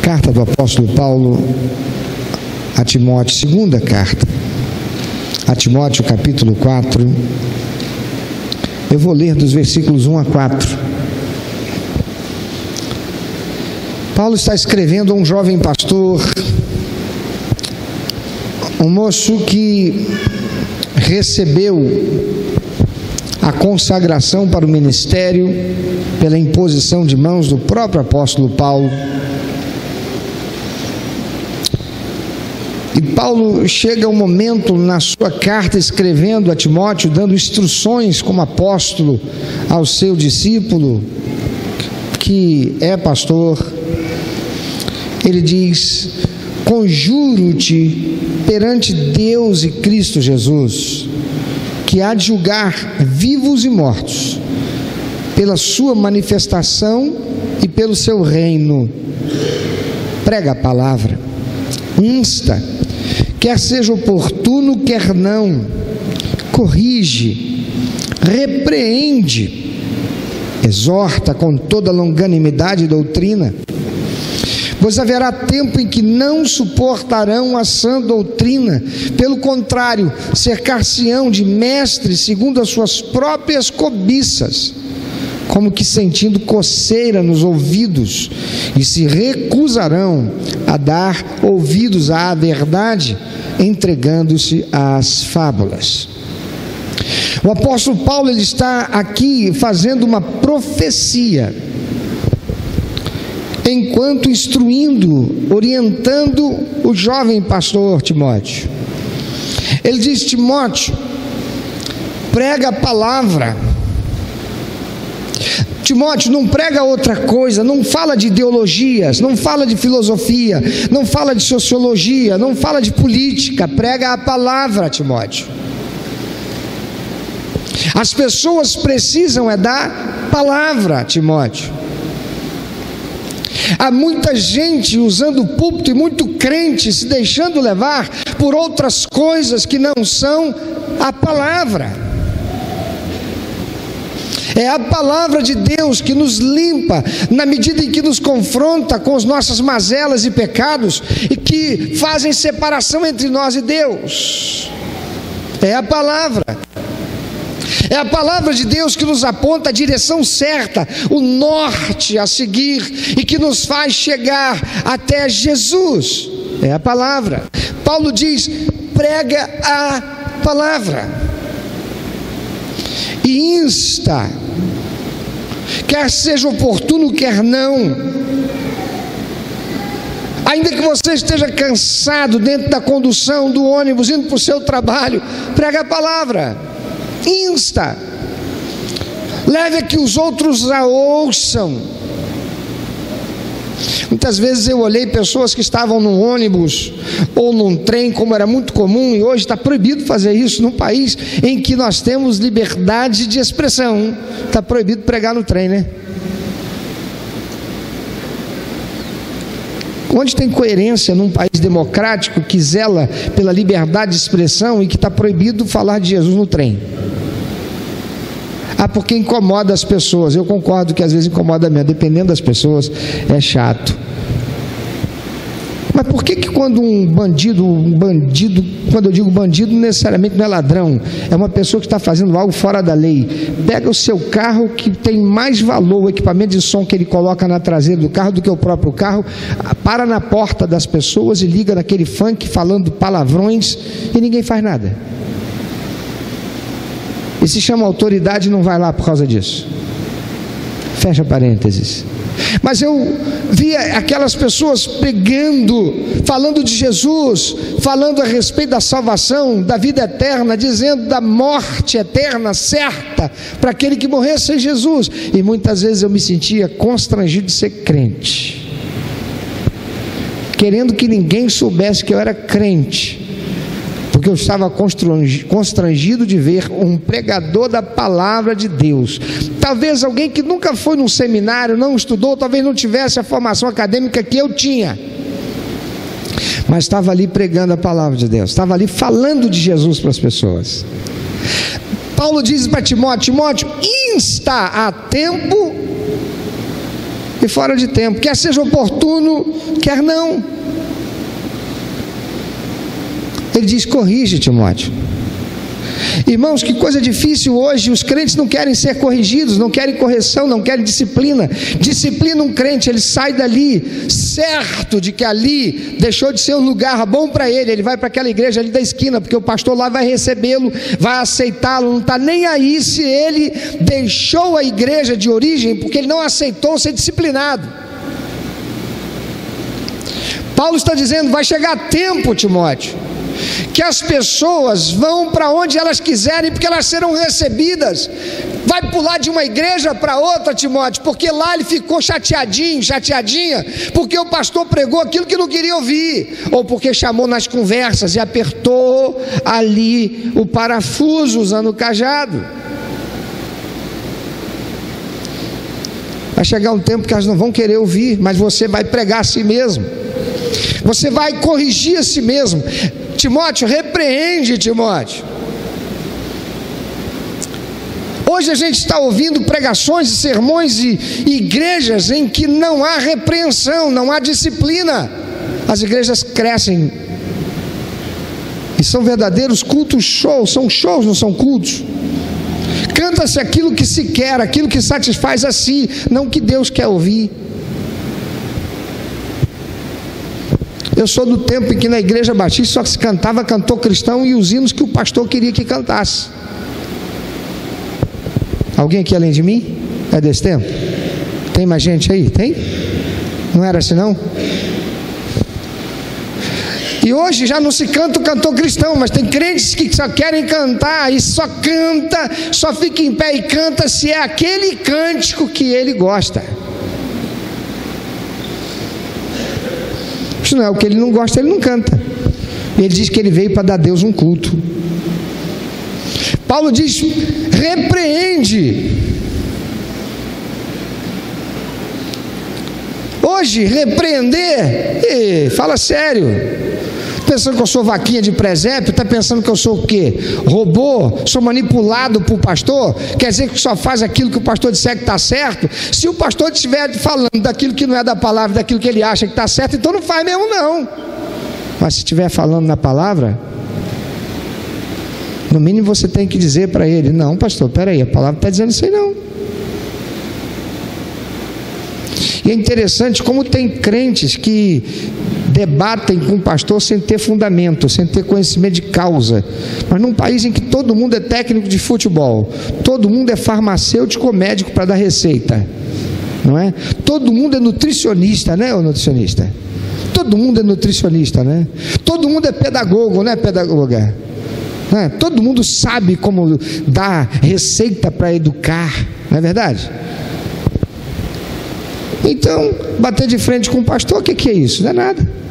Carta do apóstolo Paulo a Timóteo, segunda carta a Timóteo, capítulo 4. Eu vou ler dos versículos 1 a 4. Paulo está escrevendo a um jovem pastor, um moço que recebeu a consagração para o ministério pela imposição de mãos do próprio apóstolo Paulo. E Paulo chega um momento na sua carta escrevendo a Timóteo, dando instruções como apóstolo ao seu discípulo, que é pastor. Ele diz: conjuro-te perante Deus e Cristo Jesus, que há de julgar vivos e mortos, pela sua manifestação e pelo seu reino. Prega a palavra, insta, quer seja oportuno, quer não, corrige, repreende, exorta com toda longanimidade e doutrina, pois haverá tempo em que não suportarão a sã doutrina, pelo contrário, cercar-se-ão de mestres segundo as suas próprias cobiças, como que sentindo coceira nos ouvidos, e se recusarão a dar ouvidos à verdade, entregando-se às fábulas. O apóstolo Paulo, ele está aqui fazendo uma profecia, enquanto instruindo, orientando o jovem pastor Timóteo. Ele diz: Timóteo, prega a palavra. Timóteo, não prega outra coisa, não fala de ideologias, não fala de filosofia, não fala de sociologia, não fala de política, prega a palavra, Timóteo. As pessoas precisam da palavra, Timóteo. Há muita gente usando o púlpito e muito crente se deixando levar por outras coisas que não são a palavra. É a palavra de Deus que nos limpa, na medida em que nos confronta com as nossas mazelas e pecados, e que fazem separação entre nós e Deus. É a palavra. É a palavra de Deus que nos aponta a direção certa, o norte a seguir, e que nos faz chegar até Jesus. É a palavra. Paulo diz: prega a palavra. E insta, quer seja oportuno, quer não. Ainda que você esteja cansado dentro da condução do ônibus, indo para o seu trabalho, prega a palavra, insta, leve a que os outros a ouçam. Muitas vezes eu olhei pessoas que estavam num ônibus ou num trem, como era muito comum, e hoje está proibido fazer isso num país em que nós temos liberdade de expressão. Está proibido pregar no trem, né? Onde tem coerência num país democrático que zela pela liberdade de expressão e que está proibido falar de Jesus no trem? Ah, porque incomoda as pessoas. Eu concordo que às vezes incomoda mesmo, dependendo das pessoas, é chato. Mas por que quando um bandido, quando eu digo bandido, necessariamente não é ladrão, é uma pessoa que está fazendo algo fora da lei, pega o seu carro que tem mais valor, o equipamento de som que ele coloca na traseira do carro do que o próprio carro, para na porta das pessoas e liga naquele funk falando palavrões e ninguém faz nada. E se chama autoridade e não vai lá por causa disso. Fecha parênteses. Mas eu via aquelas pessoas pregando, falando de Jesus, falando a respeito da salvação, da vida eterna, dizendo da morte eterna certa para aquele que morresse em Jesus. E muitas vezes eu me sentia constrangido de ser crente, querendo que ninguém soubesse que eu era crente, porque eu estava constrangido de ver um pregador da palavra de Deus, talvez alguém que nunca foi num seminário, não estudou, talvez não tivesse a formação acadêmica que eu tinha, mas estava ali pregando a palavra de Deus, estava ali falando de Jesus para as pessoas. Paulo diz para Timóteo: Timóteo, insta a tempo e fora de tempo, quer seja oportuno, quer não. Ele diz: corrige, Timóteo. Irmãos, que coisa difícil hoje. Os crentes não querem ser corrigidos, não querem correção, não querem disciplina. Disciplina um crente, ele sai dali certo de que ali deixou de ser um lugar bom para ele. Ele vai para aquela igreja ali da esquina, porque o pastor lá vai recebê-lo, vai aceitá-lo, não está nem aí se ele deixou a igreja de origem, porque ele não aceitou ser disciplinado. Paulo está dizendo: vai chegar tempo, Timóteo, que as pessoas vão para onde elas quiserem, porque elas serão recebidas. Vai pular de uma igreja para outra, Timóteo, porque lá ele ficou chateadinho, chateadinha, porque o pastor pregou aquilo que não queria ouvir, ou porque chamou nas conversas e apertou ali o parafuso usando o cajado. Vai chegar um tempo que elas não vão querer ouvir, mas você vai pregar a si mesmo, você vai corrigir a si mesmo. Timóteo, repreende, Timóteo. Hoje a gente está ouvindo pregações e sermões e igrejas em que não há repreensão, não há disciplina. As igrejas crescem e são verdadeiros cultos shows, são shows, não são cultos. Canta-se aquilo que se quer, aquilo que satisfaz a si, não o que Deus quer ouvir. Eu sou do tempo em que na igreja batista só se cantava cantor cristão e os hinos que o pastor queria que cantasse. Alguém aqui além de mim é desse tempo? Tem mais gente aí? Tem? Não era assim não? E hoje já não se canta o cantor cristão, mas tem crentes que só querem cantar e só canta, só fica em pé e canta se é aquele cântico que ele gosta. Isso não é o que ele não gosta, ele não canta. E ele diz que ele veio para dar a Deus um culto. Paulo diz: repreende. Hoje, repreender, fala sério. Pensando que eu sou vaquinha de presépio, está pensando que eu sou o quê? Robô? Sou manipulado por pastor? Quer dizer que só faz aquilo que o pastor disser que está certo? Se o pastor estiver falando daquilo que não é da palavra, daquilo que ele acha que está certo, então não faz mesmo não. Mas se estiver falando na palavra, no mínimo você tem que dizer para ele: não, pastor, peraí, a palavra está dizendo isso aí não. E é interessante como tem crentes que debatem com o pastor sem ter fundamento, sem ter conhecimento de causa. Mas num país em que todo mundo é técnico de futebol, todo mundo é farmacêutico ou médico para dar receita, não é? Todo mundo é nutricionista, né, ou nutricionista? Todo mundo é nutricionista, né? Todo mundo é pedagogo, né, pedagoga? Né? Todo mundo sabe como dar receita para educar, não é verdade? Então, bater de frente com o pastor, o que é isso? Não é nada.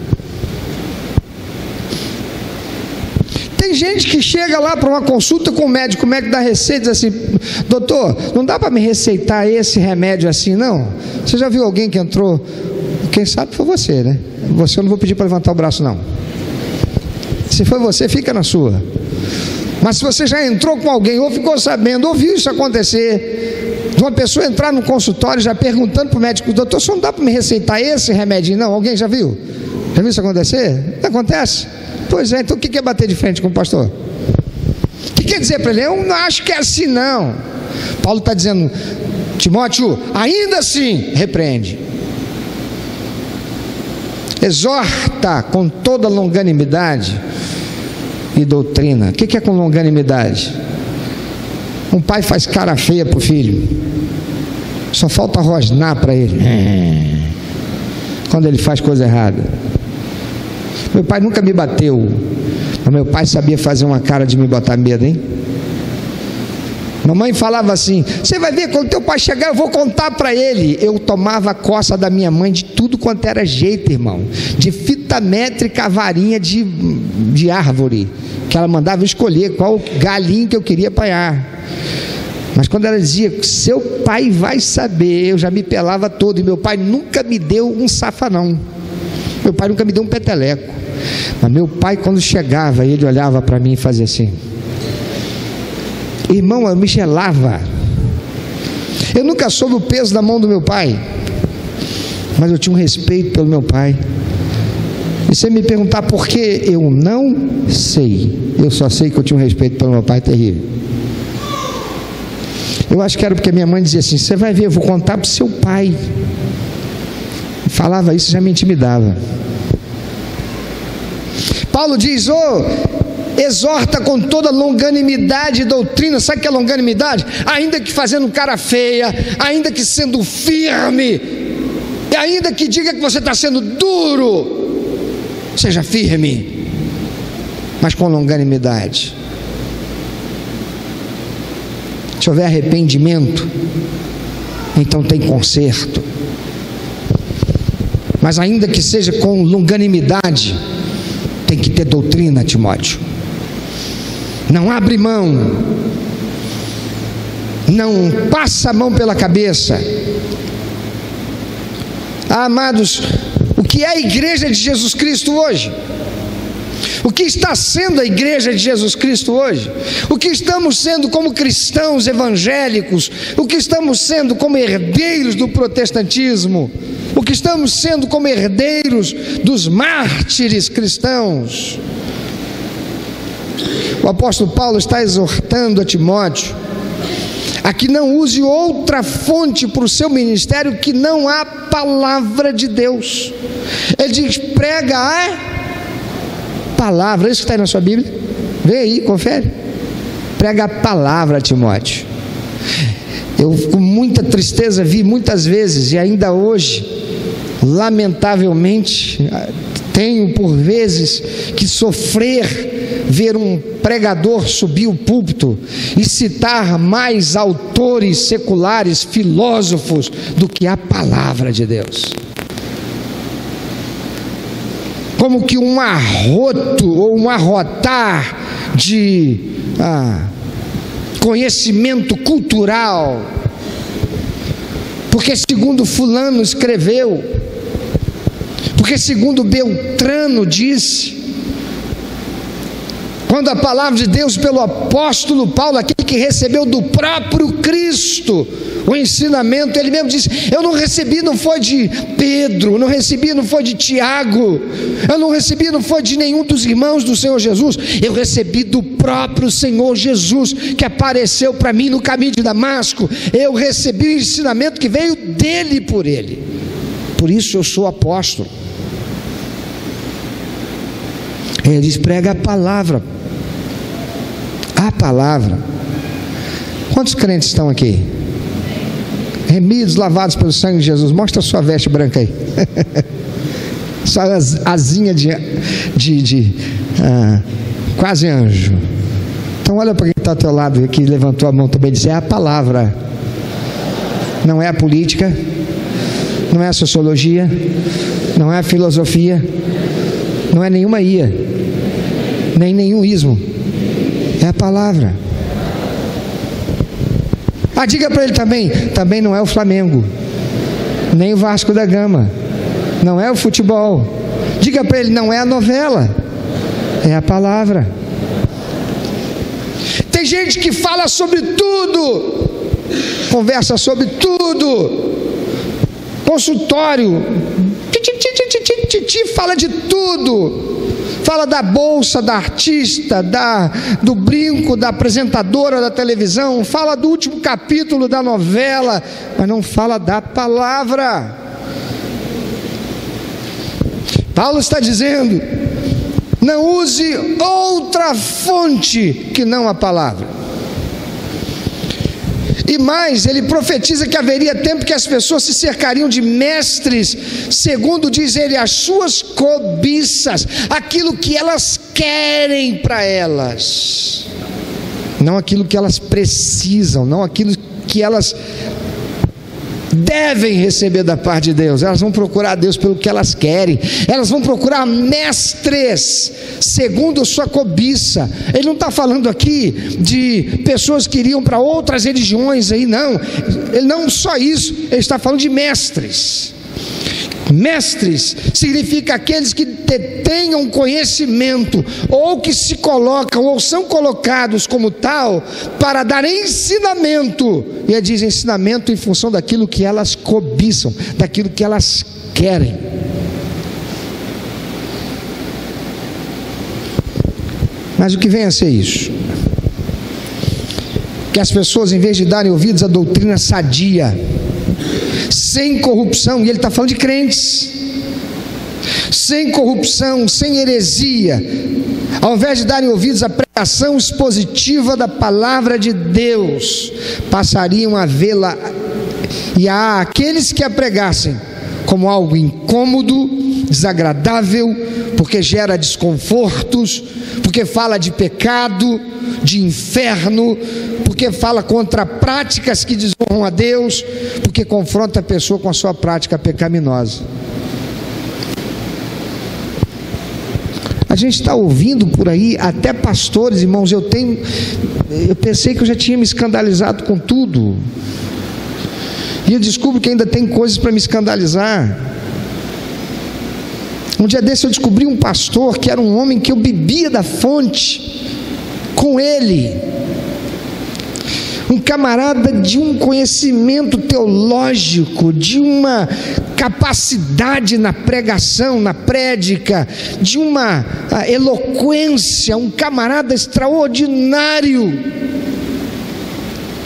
Tem gente que chega lá para uma consulta com o médico dá receita e diz assim: doutor, não dá para me receitar esse remédio assim, não? Você já viu alguém que entrou? Quem sabe foi você, né? Você eu não vou pedir para levantar o braço, não. Se foi você, fica na sua. Mas se você já entrou com alguém, ou ficou sabendo, ouviu isso acontecer, de uma pessoa entrar no consultório já perguntando para o médico: doutor, só não dá para me receitar esse remedinho, não? Alguém já viu? Já viu isso acontecer? Não acontece? Pois é, então o que é bater de frente com o pastor? O que quer dizer para ele? Eu não acho que é assim não. Paulo está dizendo: Timóteo, ainda assim, repreende, exorta com toda longanimidade e doutrina. O que é com longanimidade? Um pai faz cara feia para o filho, só falta rosnar para ele quando ele faz coisa errada. Meu pai nunca me bateu, mas meu pai sabia fazer uma cara de me botar medo, hein? Mamãe falava assim: você vai ver, quando teu pai chegar eu vou contar para ele. Eu tomava a coça da minha mãe de tudo quanto era jeito, irmão, de fita métrica a varinha de árvore, que ela mandava escolher qual galinho que eu queria apanhar. Mas quando ela dizia: seu pai vai saber, eu já me pelava todo. E meu pai nunca me deu um safanão, meu pai nunca me deu um peteleco. Mas meu pai, quando chegava, ele olhava para mim e fazia assim: irmão, eu me gelava. Eu nunca soube o peso da mão do meu pai. mas eu tinha um respeito pelo meu pai. E se me perguntar por que, eu não sei. Eu só sei que eu tinha um respeito pelo meu pai terrível. Eu acho que era porque minha mãe dizia assim: você vai ver, eu vou contar para o seu pai. Falava isso, já me intimidava. Paulo diz: exorta com toda longanimidade e doutrina. Sabe o que é longanimidade? Ainda que fazendo cara feia, ainda que sendo firme, e ainda que diga que você está sendo duro, seja firme, mas com longanimidade. Se houver arrependimento, então tem conserto. Mas ainda que seja com longanimidade, tem que ter doutrina, Timóteo. Não abre mão, não passa a mão pela cabeça. Amados, o que é a igreja de Jesus Cristo hoje? O que está sendo a igreja de Jesus Cristo hoje? O que estamos sendo como cristãos evangélicos? O que estamos sendo como herdeiros do protestantismo? O que estamos sendo como herdeiros dos mártires cristãos? O apóstolo Paulo está exortando a Timóteo a que não use outra fonte para o seu ministério que não a palavra de Deus. Ele diz: prega a palavra. Isso que está aí na sua Bíblia, vê aí, confere. Prega a palavra, Timóteo. Eu com muita tristeza vi muitas vezes, e ainda hoje, lamentavelmente, tenho por vezes que sofrer ver um pregador subir o púlpito e citar mais autores seculares, filósofos, do que a palavra de Deus. Como que um arroto ou um arrotar de conhecimento cultural, porque segundo fulano escreveu, porque segundo Beltrano disse, quando a palavra de Deus pelo apóstolo Paulo, aquele que recebeu do próprio Cristo o ensinamento, ele mesmo disse: eu não recebi, não foi de Pedro, não recebi, não foi de Tiago, eu não recebi, não foi de nenhum dos irmãos do Senhor Jesus, eu recebi do próprio Senhor Jesus, que apareceu para mim no caminho de Damasco. Eu recebi o ensinamento que veio dele e por ele, por isso eu sou apóstolo. Ele diz: prega a palavra. A palavra. Quantos crentes estão aqui? Remidos, lavados pelo sangue de Jesus. Mostra a sua veste branca aí. Só asinha de quase anjo. Então olha para quem está ao teu lado, que levantou a mão também e disse: é a palavra. Não é a política, não é a sociologia, não é a filosofia, não é nenhuma IA, nem nenhum ismo. É a palavra. Diga para ele também não é o Flamengo, nem o Vasco da Gama, não é o futebol. Diga para ele: não é a novela, é a palavra. Tem gente que fala sobre tudo, conversa sobre tudo, consultório, fala de tudo. Fala da bolsa, da artista, do brinco, da apresentadora da televisão, fala do último capítulo da novela, mas não fala da palavra. Paulo está dizendo: não use outra fonte que não a palavra. E mais, ele profetiza que haveria tempo que as pessoas se cercariam de mestres, segundo diz ele, as suas cobiças, aquilo que elas querem para elas, não aquilo que elas precisam, não aquilo que elas devem receber da parte de Deus. Elas vão procurar Deus pelo que elas querem, elas vão procurar mestres segundo sua cobiça. Ele não está falando aqui de pessoas que iriam para outras religiões aí, não. Ele não só isso, ele está falando de mestres. Mestres significa aqueles que detenham conhecimento, ou que se colocam, ou são colocados como tal, para dar ensinamento. E ele diz ensinamento em função daquilo que elas cobiçam, daquilo que elas querem. Mas o que vem a ser isso? Que as pessoas, em vez de darem ouvidos à doutrina sadia, sem corrupção, e ele está falando de crentes, sem corrupção, sem heresia, ao invés de darem ouvidos à pregação expositiva da palavra de Deus, passariam a vê-la, e a aqueles que a pregassem, como algo incômodo, desagradável, porque gera desconfortos, porque fala de pecado, de inferno, porque fala contra práticas que desonram a Deus, porque confronta a pessoa com a sua prática pecaminosa. A gente está ouvindo por aí, até pastores, irmãos, eu pensei que eu já tinha me escandalizado com tudo, e eu descubro que ainda tem coisas para me escandalizar. Um dia desse eu descobri um pastor que era um homem que eu bebia da fonte com ele, um camarada de um conhecimento teológico, de uma capacidade na pregação, na prédica, de uma eloquência, um camarada extraordinário.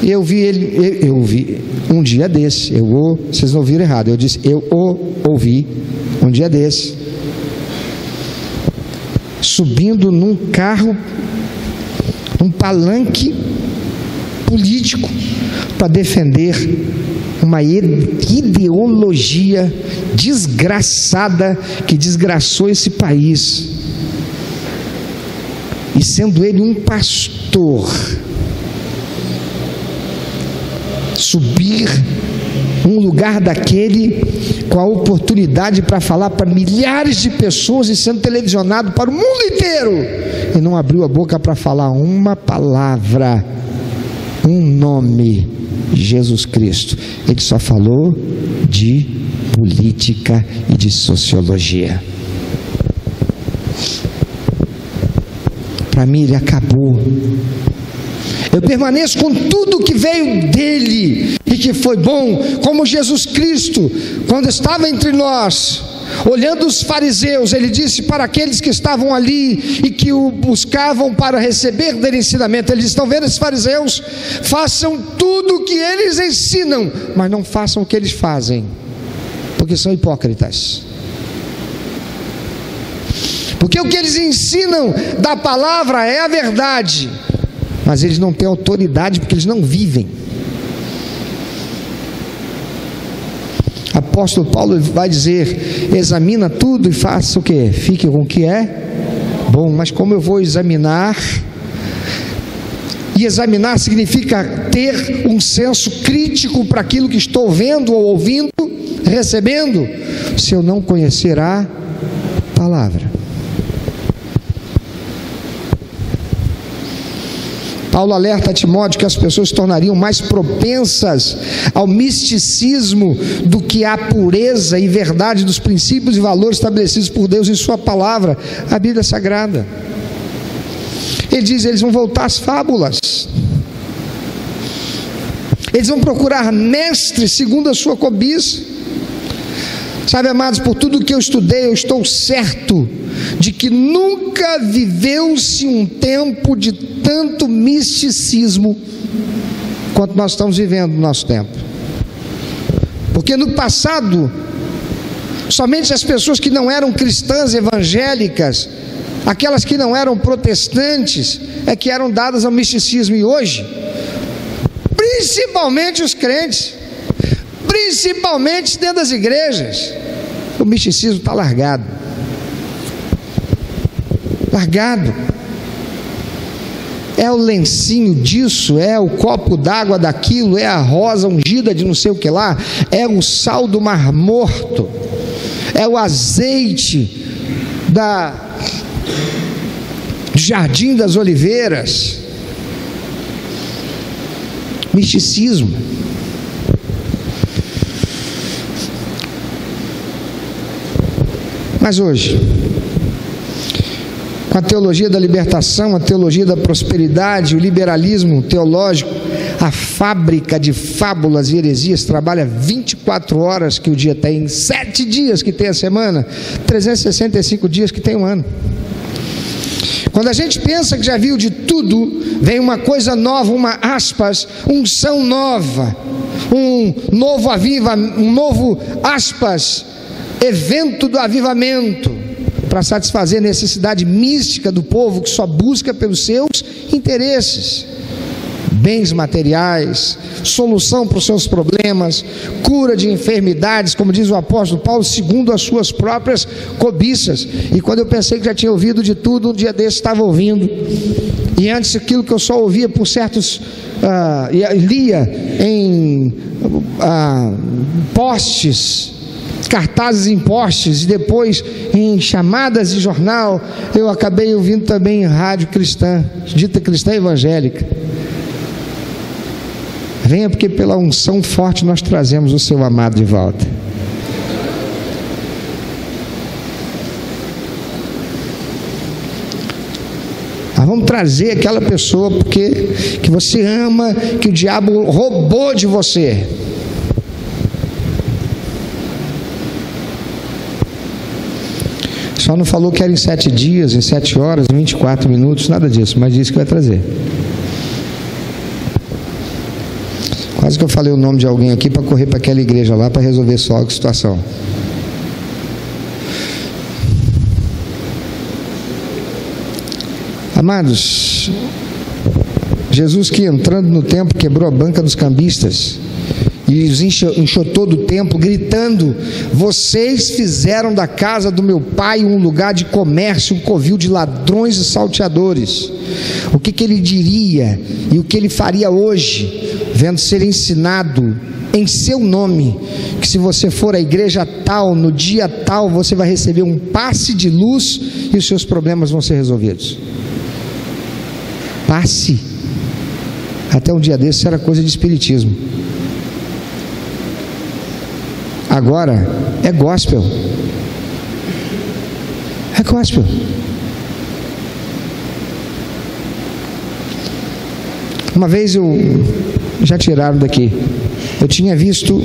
E eu ouvi um dia desse, vocês não ouviram errado, eu disse, eu ouvi um dia desse, subindo num carro, num palanque político, para defender uma ideologia desgraçada que desgraçou esse país, e sendo ele um pastor, subir um lugar daquele com a oportunidade para falar para milhares de pessoas e sendo televisionado para o mundo inteiro, e não abriu a boca para falar uma palavra, um nome, Jesus Cristo. Ele só falou de política e de sociologia. Para mim ele acabou. Eu permaneço com tudo que veio dele e que foi bom, como Jesus Cristo, quando estava entre nós, olhando os fariseus, ele disse para aqueles que estavam ali e que o buscavam para receber dele ensinamento, ele disse: estão vendo esses fariseus? Façam tudo o que eles ensinam, mas não façam o que eles fazem, porque são hipócritas. Porque o que eles ensinam da palavra é a verdade, mas eles não têm autoridade, porque eles não vivem. Apóstolo Paulo vai dizer: examina tudo e faça o que? Fique com o que é bom. Mas como eu vou examinar? E examinar significa ter um senso crítico para aquilo que estou vendo ou ouvindo, recebendo, se eu não conhecer a palavra. Paulo alerta a Timóteo que as pessoas se tornariam mais propensas ao misticismo do que à pureza e verdade dos princípios e valores estabelecidos por Deus em sua palavra, a Bíblia Sagrada. Ele diz: eles vão voltar às fábulas, eles vão procurar mestres segundo a sua cobiça. Sabe, amados, por tudo que eu estudei, eu estou certo de que nunca viveu-se um tempo de tanto misticismo quanto nós estamos vivendo no nosso tempo. Porque no passado, somente as pessoas que não eram cristãs evangélicas, aquelas que não eram protestantes, é que eram dadas ao misticismo. E hoje, principalmente os crentes, principalmente dentro das igrejas, o misticismo está largado. Largado. É o lencinho disso, é o copo d'água daquilo, é a rosa ungida de não sei o que lá, é o sal do Mar Morto, é o azeite do Jardim das Oliveiras. Misticismo. Mas hoje, com a teologia da libertação, a teologia da prosperidade, o liberalismo teológico, a fábrica de fábulas e heresias trabalha 24 horas que o dia tem, 7 dias que tem a semana, 365 dias que tem um ano. Quando a gente pensa que já viu de tudo, vem uma coisa nova, uma aspas, unção nova, um novo aspas, evento do avivamento, para satisfazer a necessidade mística do povo que só busca pelos seus interesses, bens materiais, solução para os seus problemas, cura de enfermidades, como diz o apóstolo Paulo, segundo as suas próprias cobiças. E quando eu pensei que já tinha ouvido de tudo, um dia desse estava ouvindo, e antes aquilo que eu só ouvia por certos lia em postes, cartazes em postes, e depois em chamadas de jornal, eu acabei ouvindo também em rádio cristã, dita cristã evangélica. Venha, porque pela unção forte nós trazemos o seu amado de volta. Nós vamos trazer aquela pessoa que você ama, que o diabo roubou de você. Só não falou que era em 7 dias, em 7 horas, 24 minutos, nada disso, mas disse que vai trazer. Quase que eu falei o nome de alguém aqui para correr para aquela igreja lá para resolver só a situação. Amados, Jesus que entrando no templo quebrou a banca dos cambistas e os enxotou do templo, gritando: vocês fizeram da casa do meu pai um lugar de comércio, um covil de ladrões e salteadores. O que ele diria e o que ele faria hoje, vendo ser ensinado em seu nome, que se você for à igreja tal, no dia tal, você vai receber um passe de luz e os seus problemas vão ser resolvidos. Passe. Até um dia desse era coisa de espiritismo. Agora é gospel. É gospel. Uma vez já tiraram daqui. Eu tinha visto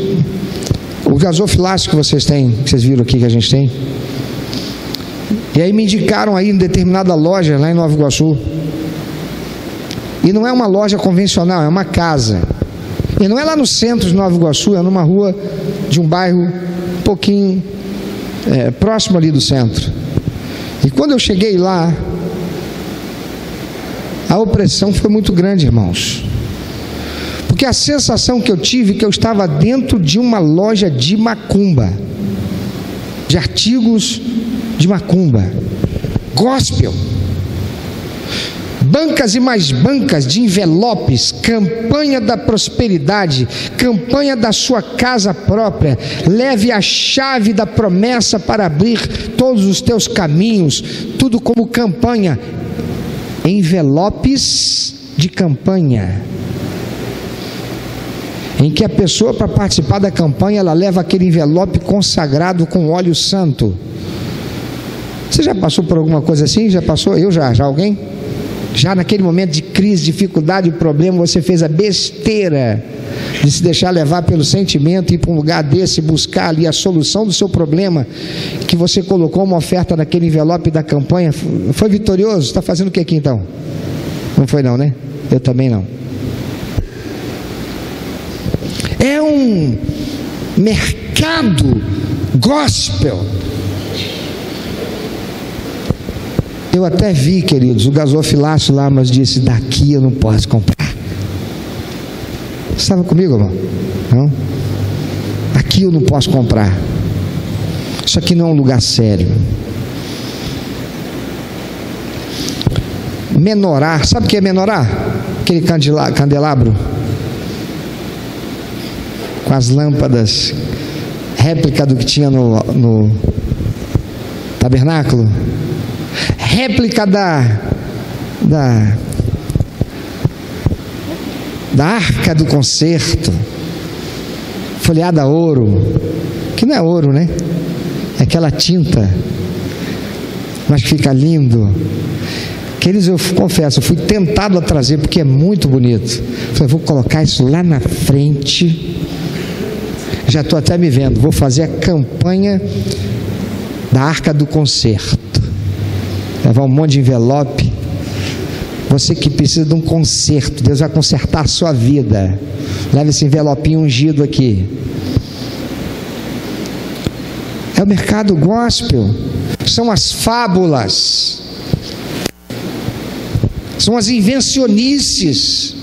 o gasofilácio que vocês têm, que vocês viram aqui que a gente tem. E aí me indicaram aí em determinada loja lá em Nova Iguaçu. E não é uma loja convencional, é uma casa. E não é lá no centro de Nova Iguaçu, é numa rua de um bairro um pouquinho próximo ali do centro. E quando eu cheguei lá, a opressão foi muito grande, irmãos. Porque a sensação que eu tive, que eu estava dentro de uma loja de macumba, de artigos de macumba, gospel, bancas e mais bancas de envelopes, campanha da prosperidade, campanha da sua casa própria, leve a chave da promessa para abrir todos os teus caminhos, tudo como campanha, envelopes de campanha, em que a pessoa, para participar da campanha, ela leva aquele envelope consagrado com óleo santo. Você já passou por alguma coisa assim? Já passou? Eu já alguém? Já naquele momento de crise, dificuldade e problema, você fez a besteira de se deixar levar pelo sentimento e ir para um lugar desse, buscar ali a solução do seu problema, que você colocou uma oferta naquele envelope da campanha. Foi vitorioso? Está fazendo o que aqui então? Não foi não, né? Eu também não. É um mercado gospel. Eu até vi, queridos, o gasofilácio lá, mas disse: daqui eu não posso comprar. Você estava comigo, irmão? Não? Aqui eu não posso comprar. Isso aqui não é um lugar sério. Menorá, sabe o que é menorá? Aquele candelabro com as lâmpadas, réplica do que tinha no tabernáculo, réplica da arca do concerto, folheada a ouro, que não é ouro, né? É aquela tinta mas fica lindo. Queridos, eu confesso, eu fui tentado a trazer porque é muito bonito. Falei, vou colocar isso lá na frente. Já estou até me vendo. Vou fazer a campanha da Arca do Concerto. Levar um monte de envelope. Você que precisa de um conserto, Deus vai consertar a sua vida. Leve esse envelopinho ungido aqui. É o mercado gospel. São as fábulas. São as invencionices.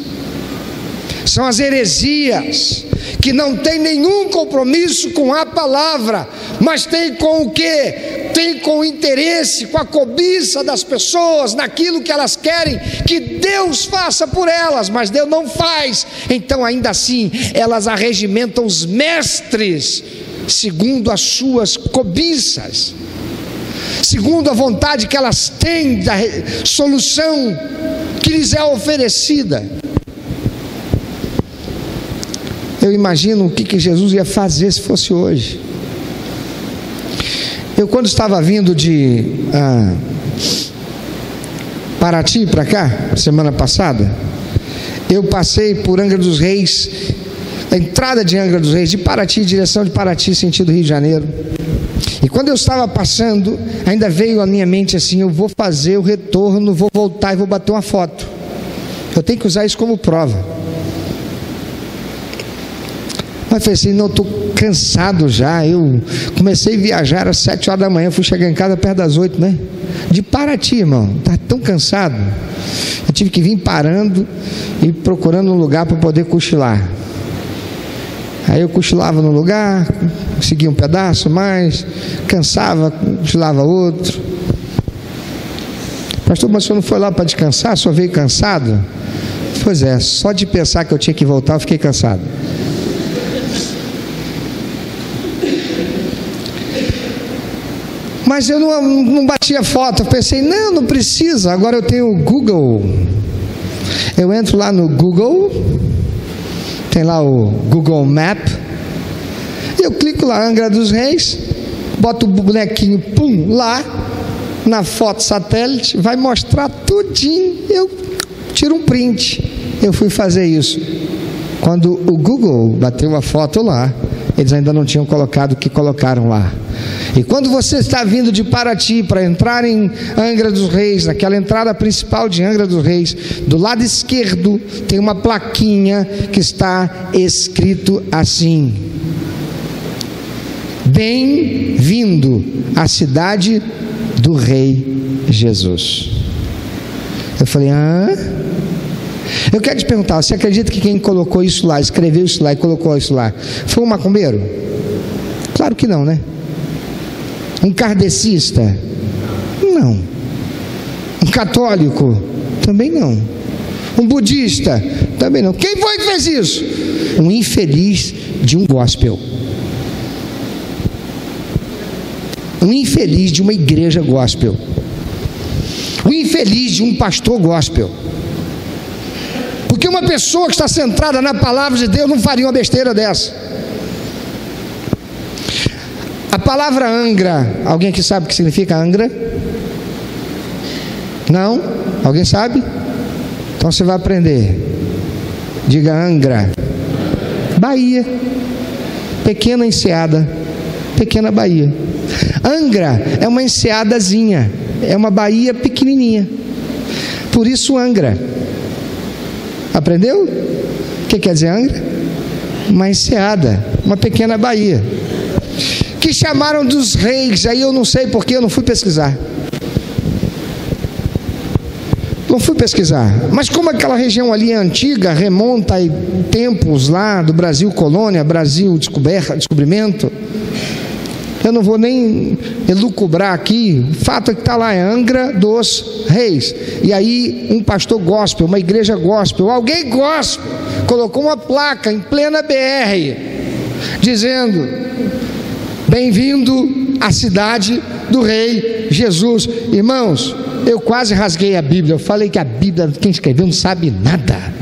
São as heresias. Que não tem nenhum compromisso com a palavra. Mas tem com o quê? Tem com o interesse, com a cobiça das pessoas, naquilo que elas querem que Deus faça por elas, mas Deus não faz. Então ainda assim, elas arregimentam os mestres, segundo as suas cobiças, segundo a vontade que elas têm da solução que lhes é oferecida. Eu imagino o que Jesus ia fazer se fosse hoje. Eu, quando estava vindo de Paraty para cá, semana passada, eu passei por Angra dos Reis, a entrada de Angra dos Reis, de Paraty, direção de Paraty, sentido Rio de Janeiro. E quando eu estava passando, ainda veio à minha mente assim, eu vou fazer o retorno, vou voltar e vou bater uma foto. Eu tenho que usar isso como prova. Mas falei assim, não, estou cansado já. Eu comecei a viajar às 7 horas da manhã, fui chegar em casa perto das 8, né? De Paraty, irmão, estava tão cansado. Eu tive que vir parando e procurando um lugar para poder cochilar. Aí eu cochilava no lugar, seguia um pedaço mais, cansava, cochilava outro. Pastor, mas o senhor não foi lá para descansar? Só veio cansado? Pois é, só de pensar que eu tinha que voltar, eu fiquei cansado. Mas eu não batia foto, eu pensei, não precisa, agora eu tenho o Google. Eu entro lá no Google, tem lá o Google Map, e eu clico lá, Angra dos Reis, boto o bonequinho, pum, lá, na foto satélite, vai mostrar tudinho, eu tiro um print. Eu fui fazer isso. Quando o Google bateu a foto lá, eles ainda não tinham colocado o que colocaram lá. E quando você está vindo de Paraty para entrar em Angra dos Reis, naquela entrada principal de Angra dos Reis, do lado esquerdo tem uma plaquinha que está escrito assim: Bem-vindo à cidade do Rei Jesus. Eu falei, eu quero te perguntar, você acredita que quem colocou isso lá, escreveu isso lá e colocou isso lá, foi um macumbeiro? Claro que não, né? Um kardecista? Não. Um católico? Também não. Um budista? Também não. Quem foi que fez isso? Um infeliz de um gospel. Um infeliz de uma igreja gospel. Um infeliz de um pastor gospel. Porque uma pessoa que está centrada na palavra de Deus não faria uma besteira dessa. A palavra Angra, alguém aqui sabe o que significa Angra? Não? Alguém sabe? Então você vai aprender. Diga Angra. Bahia. Pequena enseada. Pequena Bahia. Angra é uma enseadazinha. É uma baía pequenininha. Por isso Angra. Aprendeu? O que quer dizer Angra? Uma enseada. Uma pequena baía. Que chamaram dos reis, aí eu não sei porque, eu não fui pesquisar. Mas como aquela região ali é antiga, remonta a tempos lá do Brasil colônia, Brasil descobrimento, eu não vou nem elucubrar aqui, o fato é que está lá, é Angra dos Reis, e aí um pastor gospel, uma igreja gospel, alguém gospel, colocou uma placa em plena BR, dizendo, bem-vindo à cidade do Rei Jesus. Irmãos, eu quase rasguei a Bíblia. Eu falei que a Bíblia, quem escreveu não sabe nada.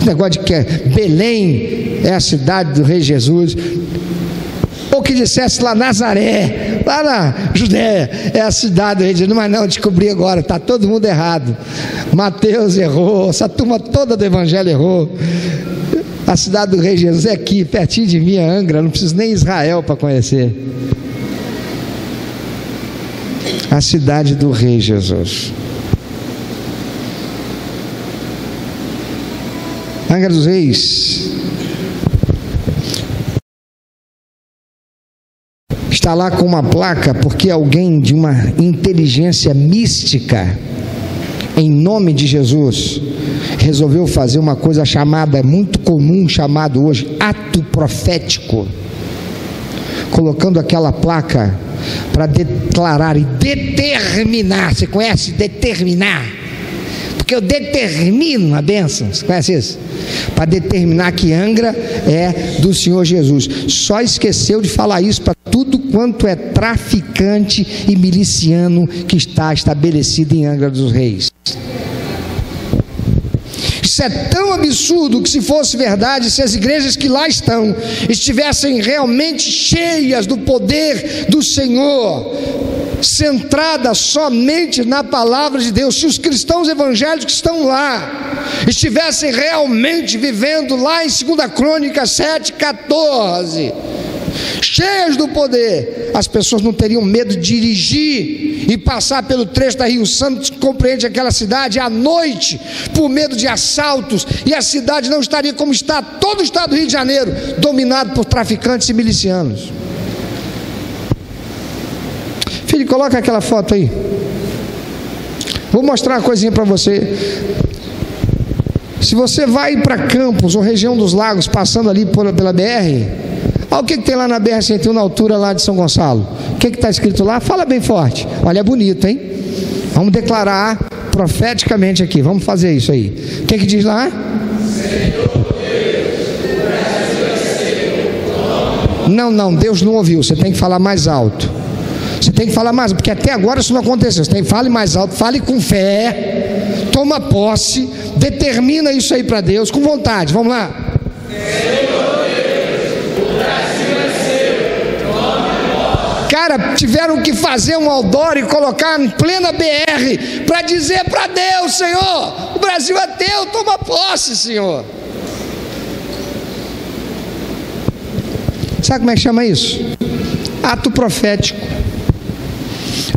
O negócio de que Belém é a cidade do Rei Jesus. Ou que dissesse lá Nazaré, lá na Judéia, é a cidade do rei Jesus. Mas não, descobri agora, está todo mundo errado. Mateus errou, essa turma toda do evangelho errou. A cidade do rei Jesus é aqui, pertinho de mim, é Angra, não preciso nem Israel para conhecer. A cidade do rei Jesus. Angra dos Reis está lá com uma placa porque alguém de uma inteligência mística, em nome de Jesus, resolveu fazer uma coisa chamada, muito comum, chamado hoje ato profético, colocando aquela placa para declarar e determinar. Você conhece determinar? Porque eu determino a bênção. Você conhece isso? Para determinar que Angra é do Senhor Jesus. Só esqueceu de falar isso para tudo quanto é traficante e miliciano que está estabelecido em Angra dos Reis. Isso é tão absurdo que, se fosse verdade, se as igrejas que lá estão estivessem realmente cheias do poder do Senhor, centradas somente na palavra de Deus, se os cristãos evangélicos que estão lá estivessem realmente vivendo lá em 2 Crônicas 7:14, cheias do poder, as pessoas não teriam medo de dirigir e passar pelo trecho da Rio Santos, que compreende aquela cidade, à noite, por medo de assaltos, e a cidade não estaria como está todo o estado do Rio de Janeiro, dominado por traficantes e milicianos. Filho, coloca aquela foto aí. Vou mostrar uma coisinha para você. Se você vai para Campos ou região dos Lagos, passando ali pela BR, olha o que tem lá na BR-101, na altura lá de São Gonçalo. O que está escrito lá? Fala bem forte. Olha, é bonito, hein? Vamos declarar profeticamente aqui. Vamos fazer isso aí. O que diz lá? Não, Deus não ouviu. Você tem que falar mais alto. Você tem que falar mais alto, porque até agora isso não aconteceu. Você tem que falar mais alto, fale com fé, toma posse, determina isso aí para Deus, com vontade. Vamos lá. Cara, tiveram que fazer um outdoor e colocar em plena BR para dizer para Deus: Senhor, o Brasil é teu, toma posse, Senhor. Sabe como é que chama isso? Ato profético.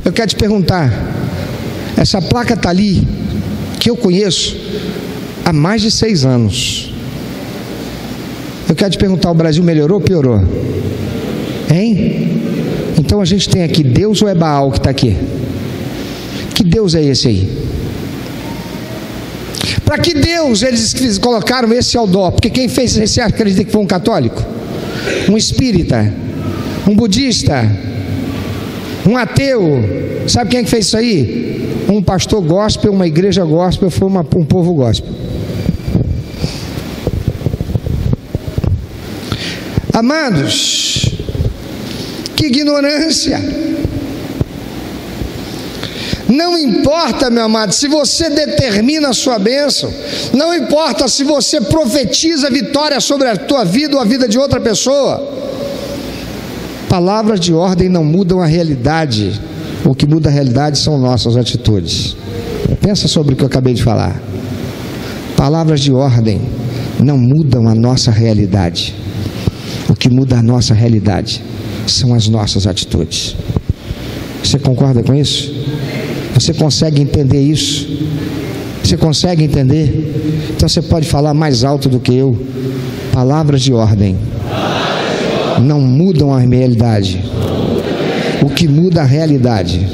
Eu quero te perguntar, essa placa está ali, que eu conheço há mais de 6 anos. Eu quero te perguntar, o Brasil melhorou ou piorou? Hein? Então a gente tem aqui Deus ou é Baal que está aqui? Que Deus é esse aí? Para que Deus eles colocaram esse outdoor? Porque quem fez esse, acredita que foi um católico? Um espírita? Um budista? Um ateu? Sabe quem é que fez isso aí? Um pastor gospel, uma igreja gospel, foi um povo gospel. Amados, que ignorância! Não importa, meu amado, se você determina a sua bênção, não importa se você profetiza vitória sobre a tua vida ou a vida de outra pessoa. Palavras de ordem não mudam a realidade. O que muda a realidade são nossas atitudes. Pensa sobre o que eu acabei de falar. Palavras de ordem não mudam a nossa realidade. O que muda a nossa realidade são as nossas atitudes. Você concorda com isso? Você consegue entender isso? Você consegue entender? Então você pode falar mais alto do que eu. Palavras de ordem não mudam a realidade. O que muda a realidade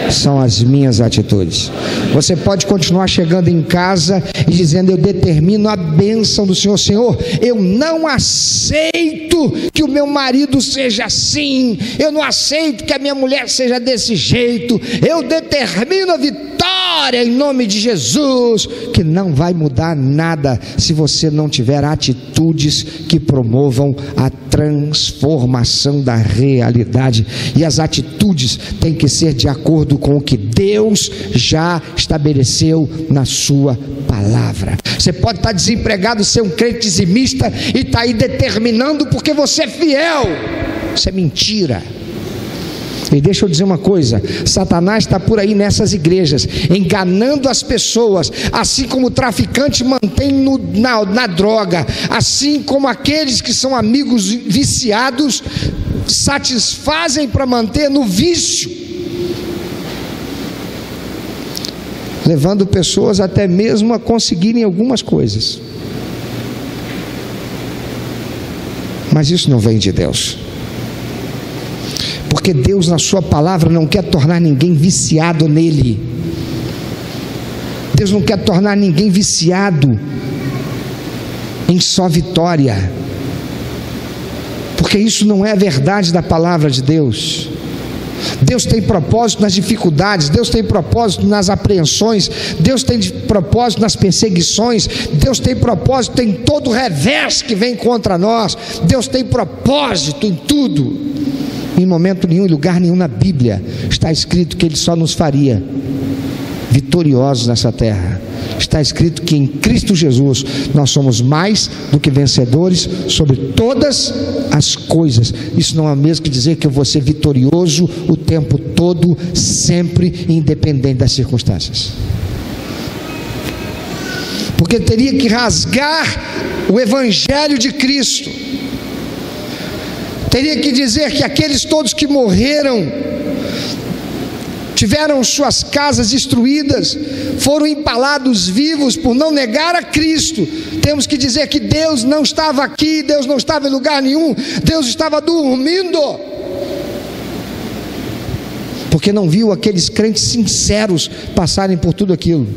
são as minhas atitudes. Você pode continuar chegando em casa e dizendo: eu determino a bênção do Senhor. Senhor, eu não aceito que o meu marido seja assim, eu não aceito que a minha mulher seja desse jeito, eu determino a vitória em nome de Jesus. Que não vai mudar nada se você não tiver atitudes que promovam a transformação da realidade. E as atitudes têm que ser de acordo com o que Deus já estabeleceu na sua palavra. Você pode estar desempregado, ser um crente dizimista e estar aí determinando porque você é fiel. Isso é mentira. E deixa eu dizer uma coisa: Satanás está por aí nessas igrejas, enganando as pessoas, assim como o traficante mantém na droga, assim como aqueles que são amigos viciados satisfazem para manter no vício, levando pessoas até mesmo a conseguirem algumas coisas. Mas isso não vem de Deus, porque Deus na sua palavra não quer tornar ninguém viciado nele. Deus não quer tornar ninguém viciado em só vitória, porque isso não é a verdade da palavra de Deus. Deus tem propósito nas dificuldades, Deus tem propósito nas apreensões, Deus tem propósito nas perseguições, Deus tem propósito em todo o revés que vem contra nós. Deus tem propósito em tudo. Em momento nenhum, em lugar nenhum na Bíblia está escrito que Ele só nos faria vitoriosos nessa terra. Está escrito que em Cristo Jesus nós somos mais do que vencedores sobre todas as coisas. Isso não é o mesmo que dizer que eu vou ser vitorioso o tempo todo, sempre, independente das circunstâncias. Porque teria que rasgar o Evangelho de Cristo, teria que dizer que aqueles todos que morreram, tiveram suas casas destruídas, foram empalados vivos por não negar a Cristo. Temos que dizer que Deus não estava aqui, Deus não estava em lugar nenhum, Deus estava dormindo, porque não viu aqueles crentes sinceros passarem por tudo aquilo.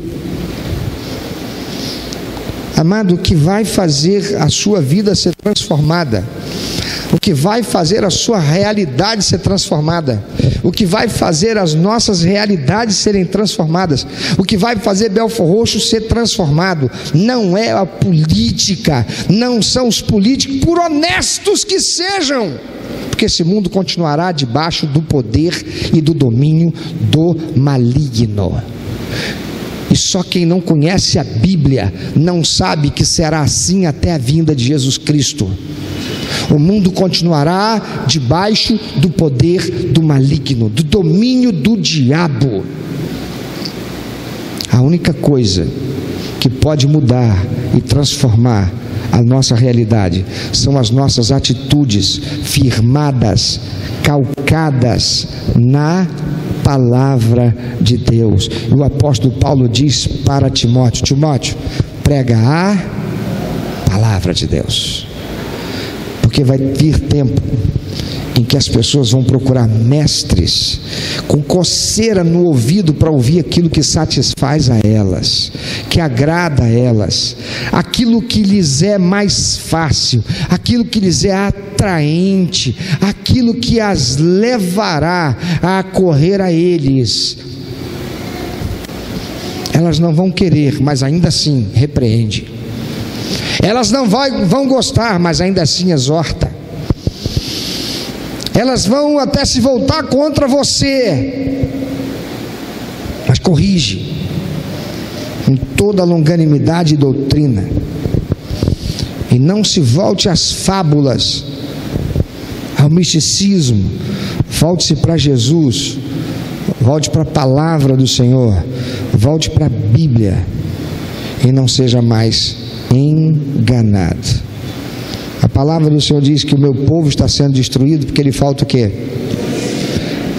Amado, o que vai fazer a sua vida ser transformada, o que vai fazer a sua realidade ser transformada, o que vai fazer as nossas realidades serem transformadas, o que vai fazer Belfor Roxo ser transformado, não é a política, não são os políticos, por honestos que sejam, porque esse mundo continuará debaixo do poder e do domínio do maligno. E só quem não conhece a Bíblia não sabe que será assim até a vinda de Jesus Cristo. O mundo continuará debaixo do poder do maligno, do domínio do diabo. A única coisa que pode mudar e transformar a nossa realidade são as nossas atitudes firmadas, calcadas na palavra de Deus. E o apóstolo Paulo diz para Timóteo: Timóteo, prega a palavra de Deus, porque vai vir tempo em que as pessoas vão procurar mestres com coceira no ouvido para ouvir aquilo que satisfaz a elas, que agrada a elas, aquilo que lhes é mais fácil, aquilo que lhes é atraente, aquilo que as levará a correr a eles. Elas não vão querer, mas ainda assim repreende. Elas não vão gostar, mas ainda assim exorta. Elas vão até se voltar contra você, mas corrige com toda a longanimidade e doutrina. E não se volte às fábulas, ao misticismo. Volte-se para Jesus, volte para a palavra do Senhor, volte para a Bíblia, e não seja mais enganado. A palavra do Senhor diz que o meu povo está sendo destruído porque lhe falta o quê?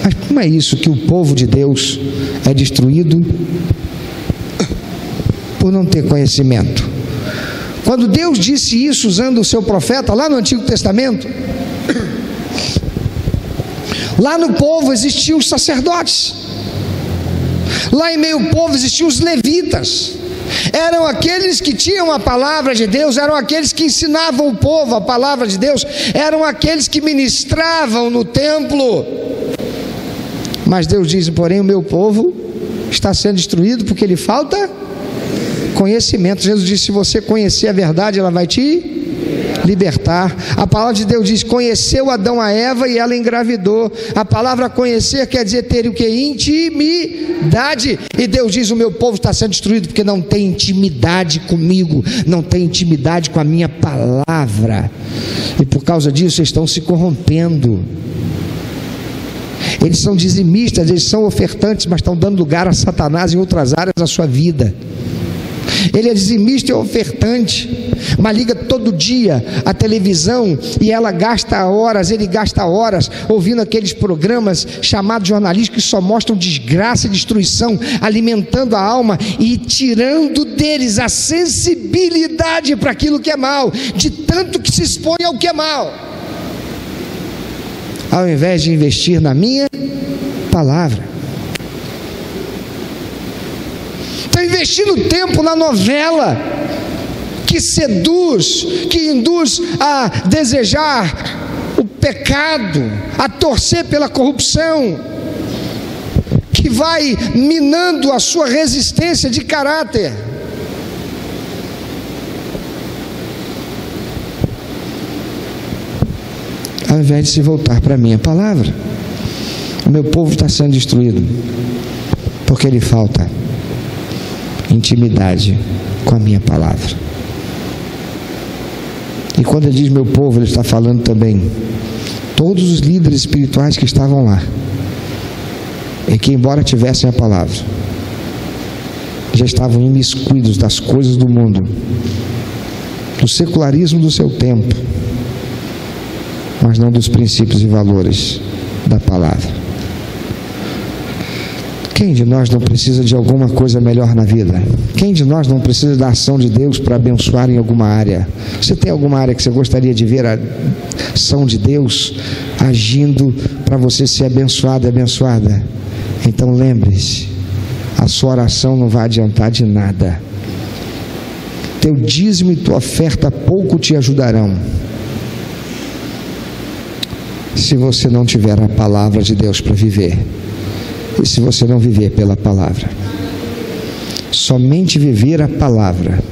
Mas como é isso que o povo de Deus é destruído? Por não ter conhecimento. Quando Deus disse isso usando o seu profeta lá no Antigo Testamento, lá no povo existiam os sacerdotes, lá em meio ao povo existiam os levitas. Eram aqueles que tinham a palavra de Deus, eram aqueles que ensinavam o povo a palavra de Deus, eram aqueles que ministravam no templo. Mas Deus diz: porém o meu povo está sendo destruído porque lhe falta conhecimento. Jesus disse: se você conhecer a verdade, ela vai te libertar. A palavra de Deus diz: conheceu Adão a Eva e ela engravidou. A palavra conhecer quer dizer ter o que? Intimidade. E Deus diz: o meu povo está sendo destruído porque não tem intimidade comigo, não tem intimidade com a minha palavra, e por causa disso estão se corrompendo. Eles são dizimistas, eles são ofertantes, mas estão dando lugar a Satanás em outras áreas da sua vida. Ele é dizimista e ofertante, mas liga todo dia a televisão e ele gasta horas ouvindo aqueles programas chamados jornalísticos que só mostram desgraça e destruição, alimentando a alma e tirando deles a sensibilidade para aquilo que é mal, de tanto que se expõe ao que é mal, ao invés de investir na minha palavra. Está investindo tempo na novela que seduz, que induz a desejar o pecado, a torcer pela corrupção, que vai minando a sua resistência de caráter. Ao invés de se voltar para a minha palavra, o meu povo está sendo destruído porque lhe falta intimidade com a minha palavra. E quando ele diz meu povo, ele está falando também todos os líderes espirituais que estavam lá, e que embora tivessem a palavra, já estavam imiscuídos das coisas do mundo, do secularismo do seu tempo, mas não dos princípios e valores da palavra. Quem de nós não precisa de alguma coisa melhor na vida? Quem de nós não precisa da ação de Deus para abençoar em alguma área? Você tem alguma área que você gostaria de ver a ação de Deus agindo para você ser abençoado e abençoada? Então lembre-se, a sua oração não vai adiantar de nada. Teu dízimo e tua oferta pouco te ajudarão, se você não tiver a palavra de Deus para viver. E se você não viver pela palavra, somente viver a palavra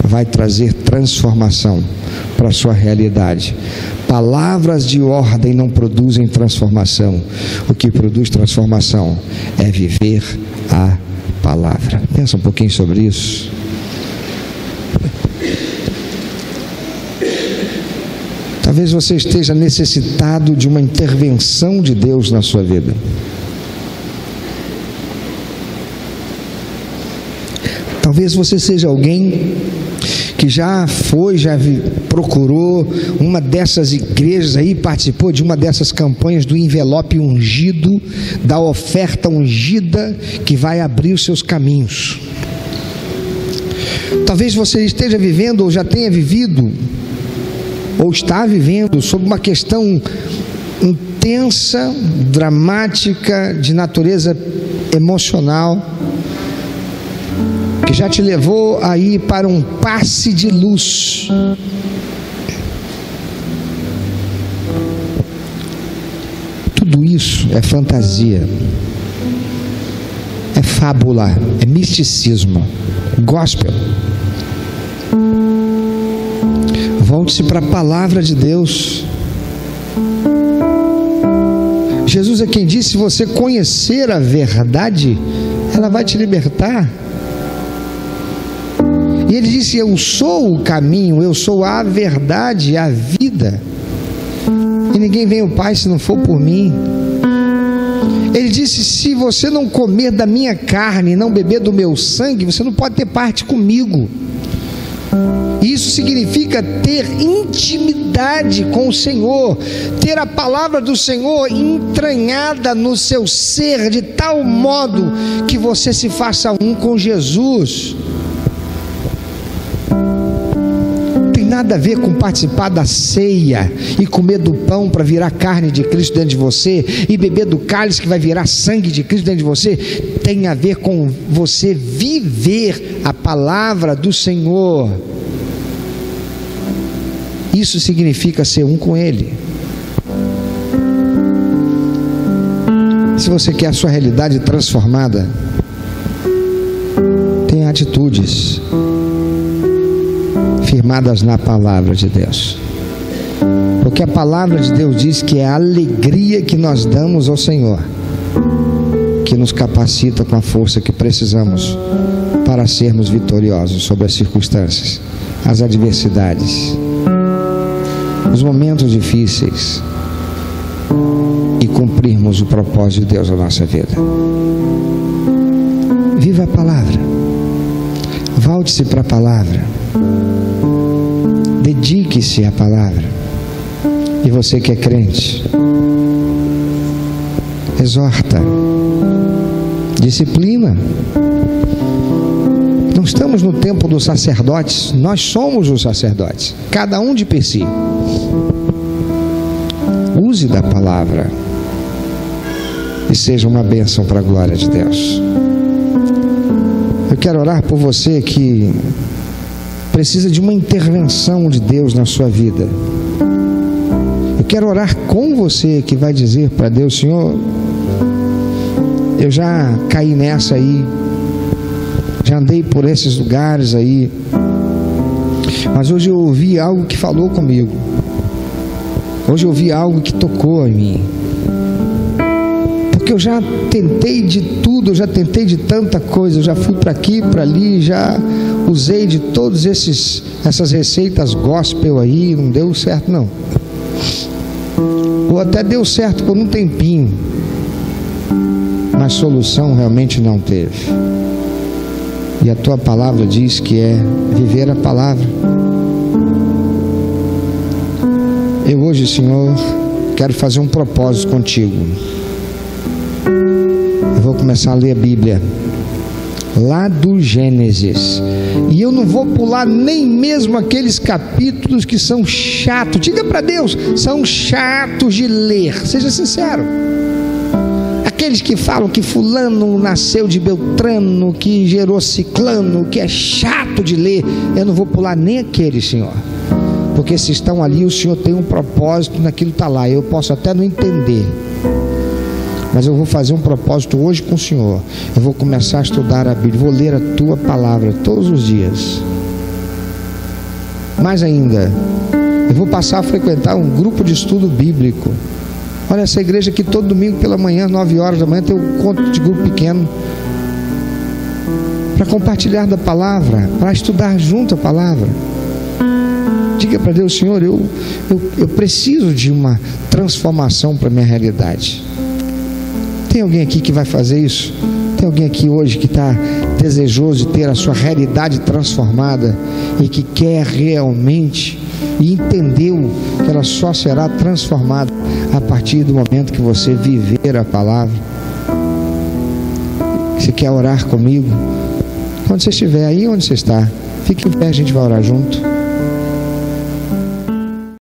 vai trazer transformação para a sua realidade. Palavras de ordem não produzem transformação. O que produz transformação é viver a palavra. Pensa um pouquinho sobre isso. Talvez você esteja necessitado de uma intervenção de Deus na sua vida. Talvez você seja alguém que já procurou uma dessas igrejas aí, participou de uma dessas campanhas do envelope ungido, da oferta ungida, que vai abrir os seus caminhos. Talvez você esteja vivendo, ou já tenha vivido, ou está vivendo, sobre uma questão intensa, dramática, de natureza emocional, que já te levou a ir para um passe de luz. Tudo isso é fantasia, é fábula, é misticismo, gospel. Volte-se para a palavra de Deus. Jesus é quem disse: se você conhecer a verdade, ela vai te libertar. E ele disse: eu sou o caminho, eu sou a verdade, a vida, e ninguém vem ao Pai se não for por mim. Ele disse: se você não comer da minha carne e não beber do meu sangue, você não pode ter parte comigo. Isso significa ter intimidade com o Senhor, ter a palavra do Senhor entranhada no seu ser, de tal modo que você se faça um com Jesus. Nada a ver com participar da ceia e comer do pão para virar carne de Cristo dentro de você, e beber do cálice que vai virar sangue de Cristo dentro de você. Tem a ver com você viver a palavra do Senhor. Isso significa ser um com Ele. Se você quer a sua realidade transformada, tenha atitudes firmadas na palavra de Deus, porque a palavra de Deus diz que é a alegria que nós damos ao Senhor que nos capacita com a força que precisamos para sermos vitoriosos sobre as circunstâncias, as adversidades, os momentos difíceis. e cumprirmos o propósito de Deus na nossa vida. Viva a palavra, volte-se para a palavra, dedique-se à palavra. E você que é crente, exorta, disciplina. Não estamos no tempo dos sacerdotes, nós somos os sacerdotes, cada um de per si. Use da palavra e seja uma bênção para a glória de Deus. Eu quero orar por você que precisa de uma intervenção de Deus na sua vida. Eu quero orar com você que vai dizer para Deus: Senhor, eu já caí nessa aí, já andei por esses lugares aí, mas hoje eu ouvi algo que falou comigo, hoje eu ouvi algo que tocou em mim, porque eu já tentei de tudo, eu já tentei de tanta coisa, eu já fui para aqui, para ali, já usei de todas essas receitas gospel aí, não deu certo não, ou até deu certo por um tempinho, mas solução realmente não teve. E a tua palavra diz que é viver a palavra. Eu hoje, Senhor, quero fazer um propósito contigo. Eu vou começar a ler a Bíblia lá do Gênesis, e eu não vou pular nem mesmo aqueles capítulos que são chatos. Diga para Deus, são chatos de ler, seja sincero. Aqueles que falam que fulano nasceu de Beltrano, que gerou ciclano, que é chato de ler, eu não vou pular nem aqueles, Senhor, porque se estão ali, o Senhor tem um propósito naquilo que está lá. Eu posso até não entender, mas eu vou fazer um propósito hoje com o Senhor. Eu vou começar a estudar a Bíblia, vou ler a tua palavra todos os dias. Mais ainda, eu vou passar a frequentar um grupo de estudo bíblico. Olha, essa igreja aqui todo domingo pela manhã, 9 horas da manhã, tem um encontro de grupo pequeno para compartilhar da palavra, para estudar junto a palavra. Diga para Deus: Senhor, eu preciso de uma transformação para a minha realidade. Tem alguém aqui que vai fazer isso? Tem alguém aqui hoje que está desejoso de ter a sua realidade transformada e que quer realmente, e entendeu que ela só será transformada a partir do momento que você viver a palavra? Você quer orar comigo? Quando você estiver aí onde você está, fique em pé, a gente vai orar junto.